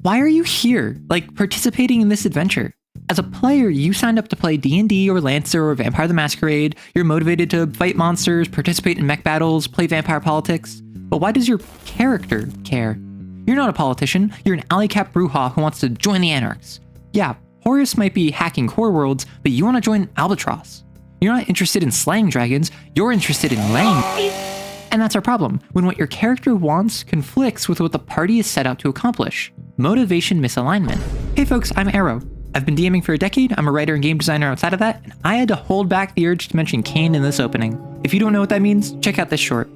Why are you here, like participating in this adventure? As a player, you signed up to play D&D or Lancer or Vampire the Masquerade. You're motivated to fight monsters, participate in mech battles, play vampire politics. But why does your character care? You're not a politician, you're an alley cap brouhaha who wants to join the Anarchs. Yeah, Horus might be hacking core worlds, but you want to join Albatross. You're not interested in slaying dragons, you're interested in laying. And that's our problem, when what your character wants conflicts with what the party is set out to accomplish. Motivation misalignment. Hey folks, I'm Arrow. I've been DMing for a decade, I'm a writer and game designer outside of that, and I had to hold back the urge to mention Cain in this opening. If you don't know what that means, check out this short.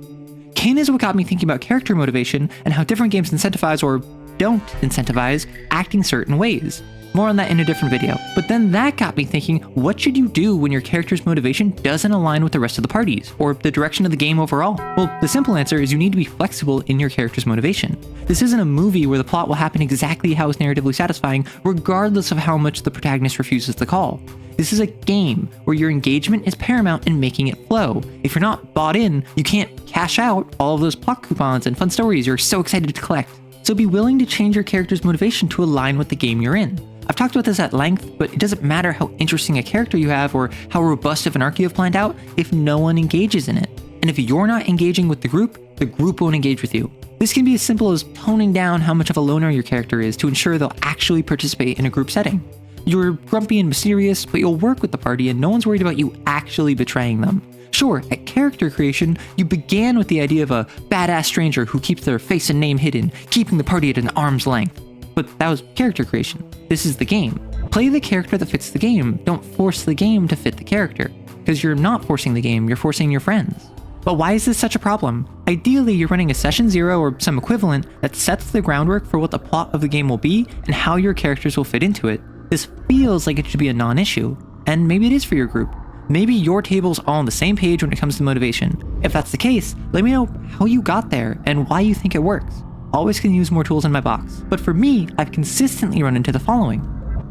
Cain is what got me thinking about character motivation and how different games incentivize or don't incentivize acting certain ways. More on that in a different video. But then that got me thinking, what should you do when your character's motivation doesn't align with the rest of the party's, or the direction of the game overall? Well, the simple answer is you need to be flexible in your character's motivation. This isn't a movie where the plot will happen exactly how it's narratively satisfying, regardless of how much the protagonist refuses the call. This is a game where your engagement is paramount in making it flow. If you're not bought in, you can't cash out all of those plot coupons and fun stories you're so excited to collect. So be willing to change your character's motivation to align with the game you're in. I've talked about this at length, but it doesn't matter how interesting a character you have or how robust of an arc you have planned out if no one engages in it. And if you're not engaging with the group won't engage with you. This can be as simple as toning down how much of a loner your character is to ensure they'll actually participate in a group setting. You're grumpy and mysterious, but you'll work with the party and no one's worried about you actually betraying them. Sure, at character creation, you began with the idea of a badass stranger who keeps their face and name hidden, keeping the party at an arm's length. But that was character creation. This is the game. Play the character that fits the game. Don't force the game to fit the character. Because you're not forcing the game, you're forcing your friends. But why is this such a problem? Ideally, you're running a session 0 or some equivalent that sets the groundwork for what the plot of the game will be and how your characters will fit into it. This feels like it should be a non-issue. And maybe it is for your group. Maybe your table's all on the same page when it comes to motivation. If that's the case, let me know how you got there and why you think it works. Always can use more tools in my box. But for me, I've consistently run into the following.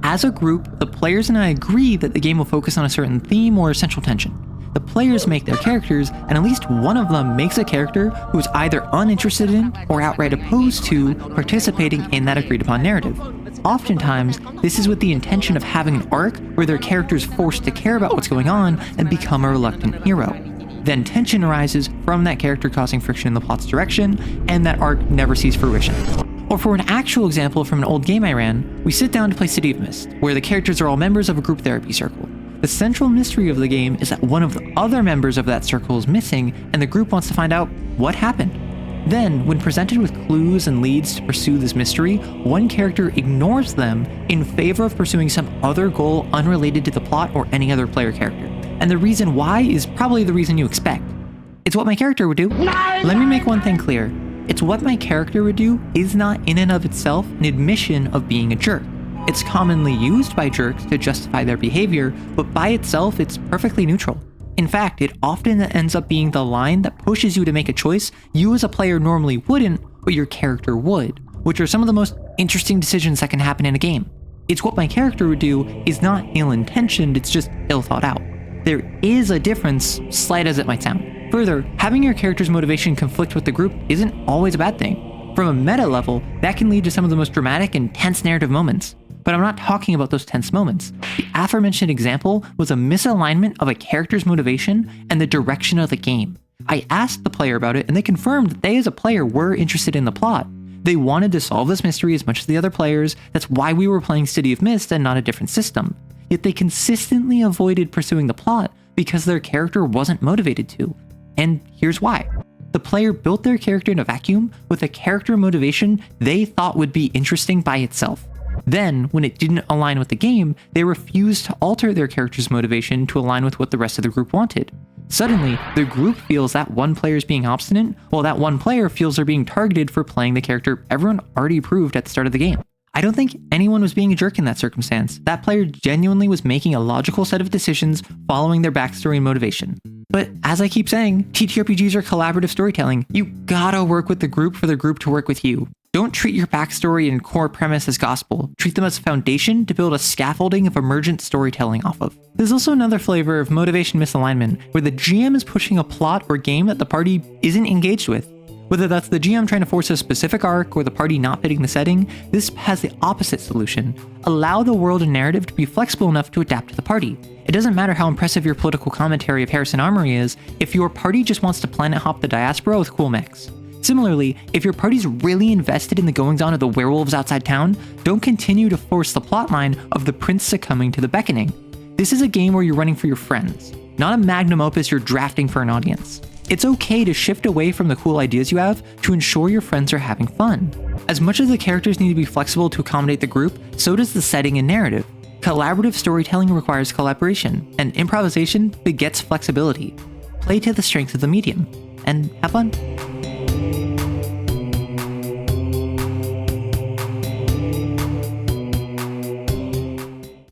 As a group, the players and I agree that the game will focus on a certain theme or central tension. The players make their characters, and at least one of them makes a character who is either uninterested in or outright opposed to participating in that agreed upon narrative. Oftentimes, this is with the intention of having an arc where their character is forced to care about what's going on and become a reluctant hero. Then tension arises from that character causing friction in the plot's direction, and that arc never sees fruition. Or for an actual example from an old game I ran, we sit down to play City of Mist, where the characters are all members of a group therapy circle. The central mystery of the game is that one of the other members of that circle is missing, and the group wants to find out what happened. Then, when presented with clues and leads to pursue this mystery, one character ignores them in favor of pursuing some other goal unrelated to the plot or any other player character. And the reason why is probably the reason you expect. It's what my character would do. Let me make one thing clear. It's what my character would do is not in and of itself an admission of being a jerk. It's commonly used by jerks to justify their behavior, but by itself it's perfectly neutral. In fact, it often ends up being the line that pushes you to make a choice you as a player normally wouldn't, but your character would, which are some of the most interesting decisions that can happen in a game. It's what my character would do is not ill-intentioned, it's just ill thought out. There is a difference, slight as it might sound. Further, having your character's motivation conflict with the group isn't always a bad thing. From a meta level, that can lead to some of the most dramatic and tense narrative moments. But I'm not talking about those tense moments. The aforementioned example was a misalignment of a character's motivation and the direction of the game. I asked the player about it and they confirmed that they as a player were interested in the plot. They wanted to solve this mystery as much as the other players, that's why we were playing City of Mist and not a different system. Yet they consistently avoided pursuing the plot because their character wasn't motivated to. And here's why. The player built their character in a vacuum with a character motivation they thought would be interesting by itself. Then, when it didn't align with the game, they refused to alter their character's motivation to align with what the rest of the group wanted. Suddenly, the group feels that one player is being obstinate, while that one player feels they're being targeted for playing the character everyone already approved at the start of the game. I don't think anyone was being a jerk in that circumstance. That player genuinely was making a logical set of decisions following their backstory and motivation. But as I keep saying, TTRPGs are collaborative storytelling. You gotta work with the group for the group to work with you. Don't treat your backstory and core premise as gospel. Treat them as a foundation to build a scaffolding of emergent storytelling off of. There's also another flavor of motivation misalignment, where the GM is pushing a plot or game that the party isn't engaged with. Whether that's the GM trying to force a specific arc or the party not fitting the setting, this has the opposite solution. Allow the world and narrative to be flexible enough to adapt to the party. It doesn't matter how impressive your political commentary of Harrison Armory is if your party just wants to planet hop the diaspora with cool mechs. Similarly, if your party's really invested in the goings-on of the werewolves outside town, don't continue to force the plotline of the prince succumbing to the beckoning. This is a game where you're running for your friends, not a magnum opus you're drafting for an audience. It's okay to shift away from the cool ideas you have to ensure your friends are having fun. As much as the characters need to be flexible to accommodate the group, so does the setting and narrative. Collaborative storytelling requires collaboration, and improvisation begets flexibility. Play to the strength of the medium, and have fun.